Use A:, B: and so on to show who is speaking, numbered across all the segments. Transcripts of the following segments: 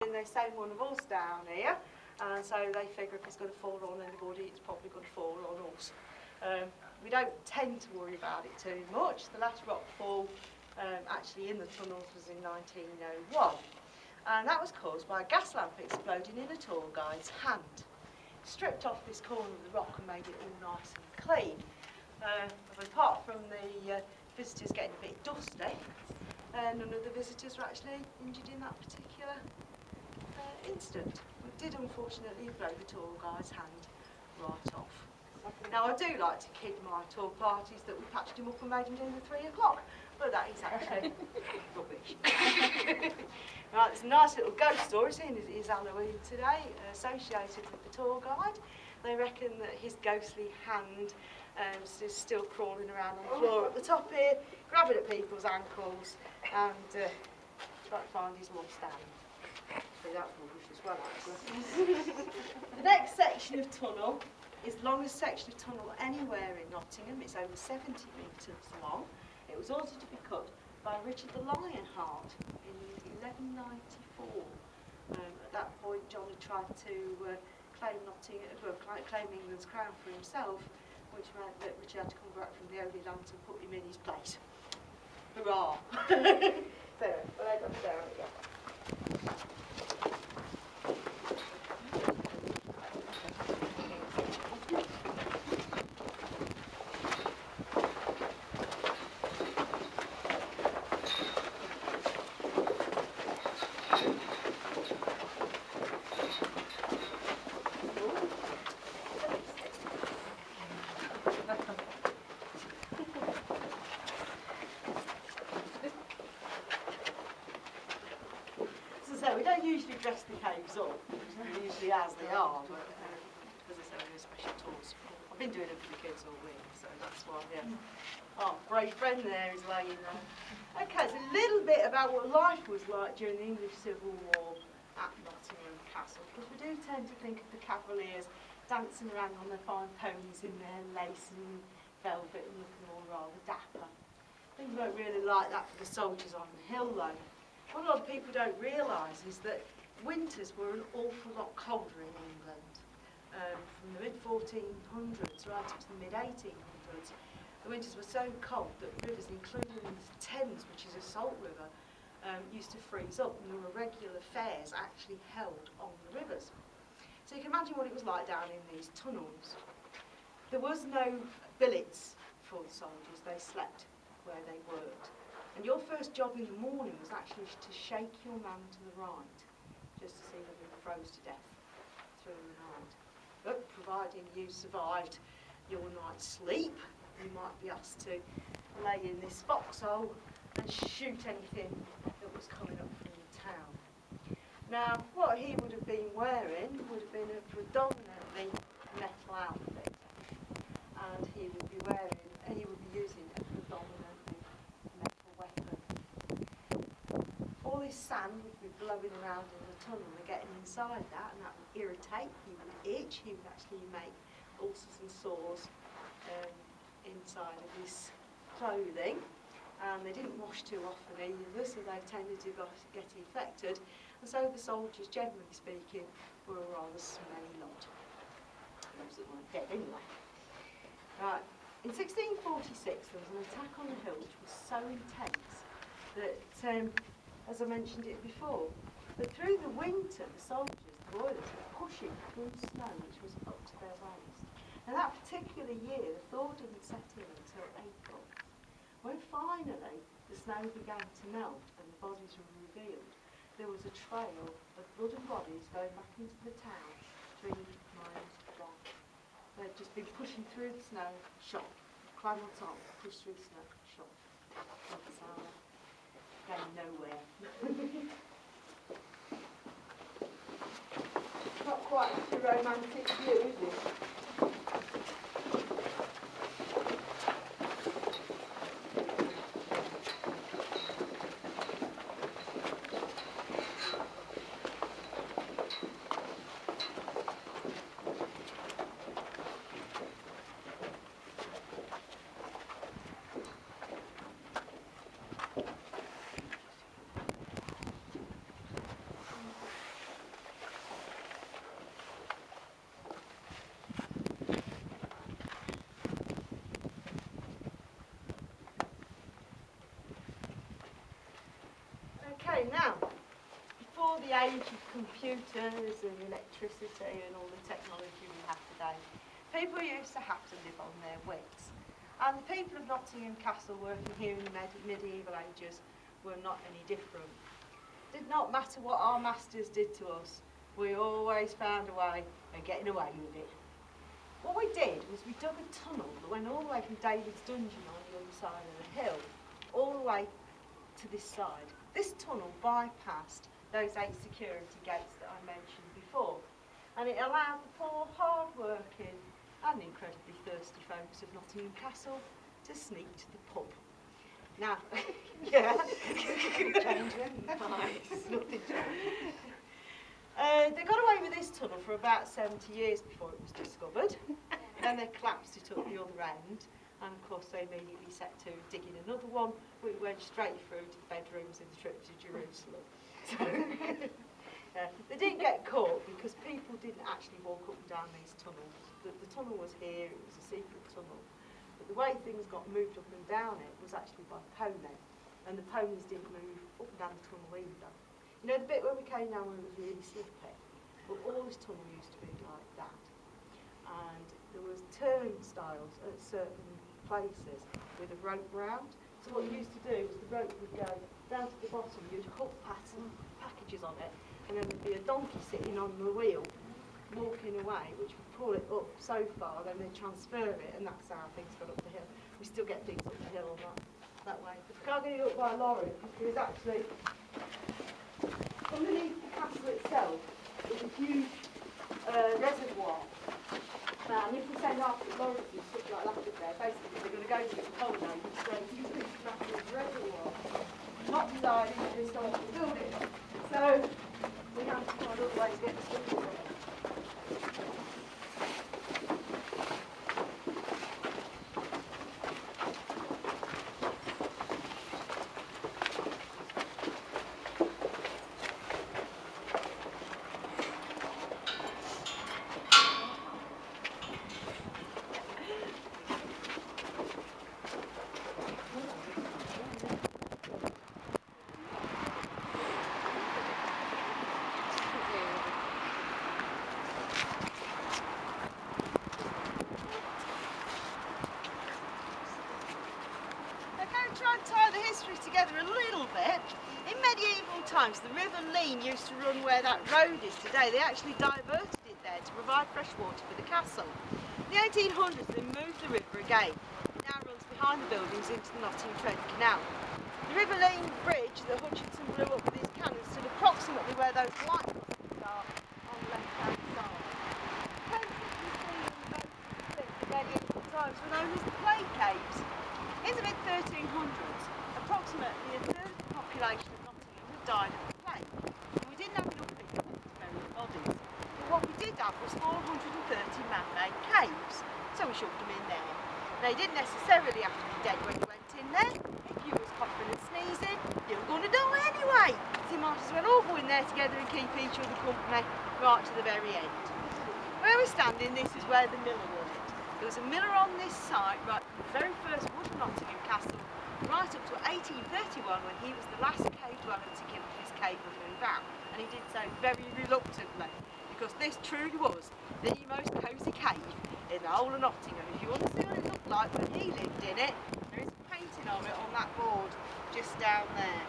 A: And they send one of us down here, and so they figure if it's going to fall on anybody, it's probably going to fall on us. We don't tend to worry about it too much. The last rockfall actually in the tunnels was in 1901, and that was caused by a gas lamp exploding in a tour guide's hand. Stripped off this corner of the rock and made it all nice and clean. Apart from the visitors getting a bit dusty, none of the visitors were actually injured in that particular incident. We did unfortunately blow the tour guide's hand right off. Now I do like to kid my tour parties that we patched him up and made him do the 3 o'clock, but that is actually rubbish. Right, there's a nice little ghost story, seeing as it is Halloween today, associated with the tour guide. They reckon that his ghostly hand is still crawling around on the floor at the top here, grabbing at people's ankles and trying to find his lost hand. So that's rubbish as well, actually. The next section of tunnel is the longest section of tunnel anywhere in Nottingham. It's over 70 metres long. It was ordered to be cut by Richard the Lionheart in 1194. At that point, Johnny tried to claim England's crown for himself, which meant that Richard had to come back from the Holy Land and put him in his place. Hurrah! There, well, I got down again. So we don't usually dress the caves up, usually as they are, but as I say, we do special tours. I've been doing it for the kids all week, so that's why, yeah. Oh, brave friend there is laying there. Okay, so a little bit about what life was like during the English Civil War at Nottingham Castle, because we do tend to think of the Cavaliers dancing around on their fine ponies in their lace and velvet and looking all rather dapper. Things weren't really like that for the soldiers on the hill though. What a lot of people don't realise is that winters were an awful lot colder in England. From the mid-1400s right up to the mid-1800s, the winters were so cold that rivers, including the Thames, which is a salt river, used to freeze up, and there were regular fairs actually held on the rivers. So you can imagine what it was like down in these tunnels. There was no billets for the soldiers, they slept where they worked. And your first job in the morning was actually to shake your man to the right, just to see whether he froze to death through the night. But providing you survived your night's sleep, you might be asked to lay in this foxhole and shoot anything that was coming up from the town. Now, what he would have been wearing would have been a predominantly metal outfit, and he would be using a predominantly metal weapon. All this sand would be blowing around in the tunnel and getting inside that, and that would irritate, he would itch, he would actually make ulcers and sores inside of his clothing. And they didn't wash too often either, so they tended to get infected. And so the soldiers, generally speaking, were a rather smelly lot. Those that weren't dead anyway. Right. In 1646, there was an attack on the hill which was so intense that, as I mentioned it before, that through the winter, the soldiers, the royalists, were pushing through snow which was up to their waist. And that particular year, the thaw didn't set in until April. When finally the snow began to melt and the bodies were revealed, there was a trail of blood and bodies going back into the town 3 miles long. They'd just been pushing through the snow, shot, climb on top, push through the snow, shot. Going nowhere. Not quite a romantic view, is it? before the age of computers and electricity and all the technology we have today, people used to have to live on their wits. And the people of Nottingham Castle working here in the medieval ages were not any different. It did not matter what our masters did to us, we always found a way of getting away with it. What we did was we dug a tunnel that went all the way from David's dungeon on the other side of the hill, all the way to this side. This tunnel bypassed those 8 security gates that I mentioned before, and it allowed the poor, hard-working and incredibly thirsty folks of Nottingham Castle to sneak to the pub. Now, yeah, nice. Nothing they got away with this tunnel for about 70 years before it was discovered. Then they collapsed it up the other end, and of course they immediately set to digging another one, which went straight through to the bedrooms in the trip to Jerusalem. So, they didn't get caught because people didn't actually walk up and down these tunnels. The tunnel was here, it was a secret tunnel. But the way things got moved up and down it was actually by pony, and the ponies didn't move up and down the tunnel either. You know the bit where we came down where it was really slippy? Well, all this tunnel used to be like that. And there was turnstiles at certain places with a rope round. So what you used to do was the rope would go down to the bottom, you'd hook packages on it, and then there'd be a donkey sitting on the wheel, walking away, which would pull it up so far, then they'd transfer it, and that's how things got up the hill. We still get things up the hill that way. But you can't get it up by a lorry, because there's actually, underneath the castle itself, is a huge reservoir. And if we send off the lorries and stuff like that up there, basically they're going to go to the coal now, you just go to this massive reservoir, not beside into this sort of building. So we have to find other ways to get the stuff in there. Try and tie the history together a little bit. In medieval times, the River Leen used to run where that road is today. They actually diverted it there to provide fresh water for the castle. In the 1800s, they moved the river again. It now runs behind the buildings into the Nottingham Canal. The River Leen bridge that Hutchinson blew up with his cannons stood approximately where those white buildings are on the left-hand side. The caves that you see in both the medieval times were known as the plague caves. In the mid-1300s, approximately a third of the population of Nottingham had died of the plague, and we didn't have enough people to bury the bodies. But what we did have was 430 man-made caves, so we shoved them in there. They didn't necessarily have to be dead when you went in there. If you was coughing and sneezing, you were going to die anyway. So you might as well all go in there together and keep each other company right to the very end. Where we're standing, this is where the miller was. There was a miller on this site right from the very first wooden Nottingham Castle right up to 1831 when he was the last cave dweller to give his cave a move out, and he did so very reluctantly because this truly was the most cosy cave in the whole of Nottingham. If you want to see what it looked like when he lived in it, there is a painting of it on that board just down there.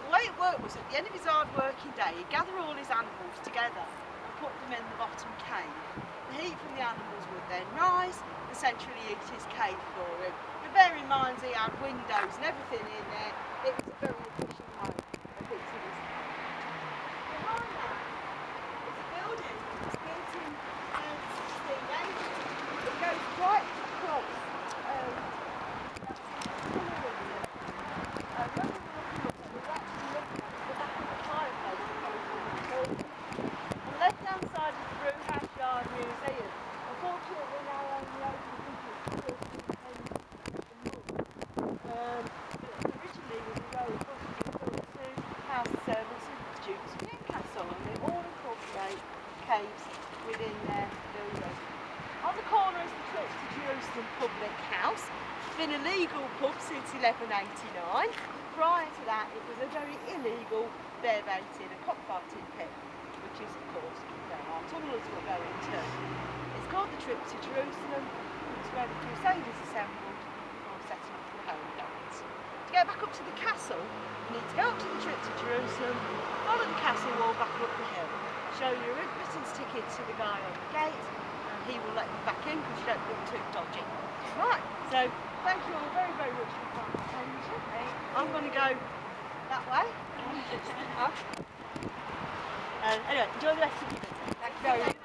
A: The way it worked was at the end of his hard working day he'd gather all his animals together and put them in the bottom cave. The heat from the animals would then rise and centrally heat his cave for him. But bear in mind he had windows and everything in there. It was a very efficient way of fixing his cave. Behind that is a building that was built in 1680. It goes right across left-hand side of the Brewhouse Yard Museum. Unfortunately, now only open because originally was a road built to house servants of the Dukes of Newcastle, and they all incorporate caves within their building. On the corner is the Church to Jerusalem Public House. It's been a legal pub since 1189. Prior to that, it was a very illegal bear baiting and cockfighting pit, which is of course where our tunnellers will go into. It's called the trip to Jerusalem. It's where the Crusaders assembled before setting off the Holy Lands. To get back up to the castle, you need to go up to the trip to Jerusalem, follow the castle wall back up the hill, show your admittance ticket to the guy on the gate, and he will let you back in because you don't look too dodgy. Right, so thank you all very, very much for your attention. I'm going to go that way. Anyway, enjoy the rest of your visit. Thank you very much.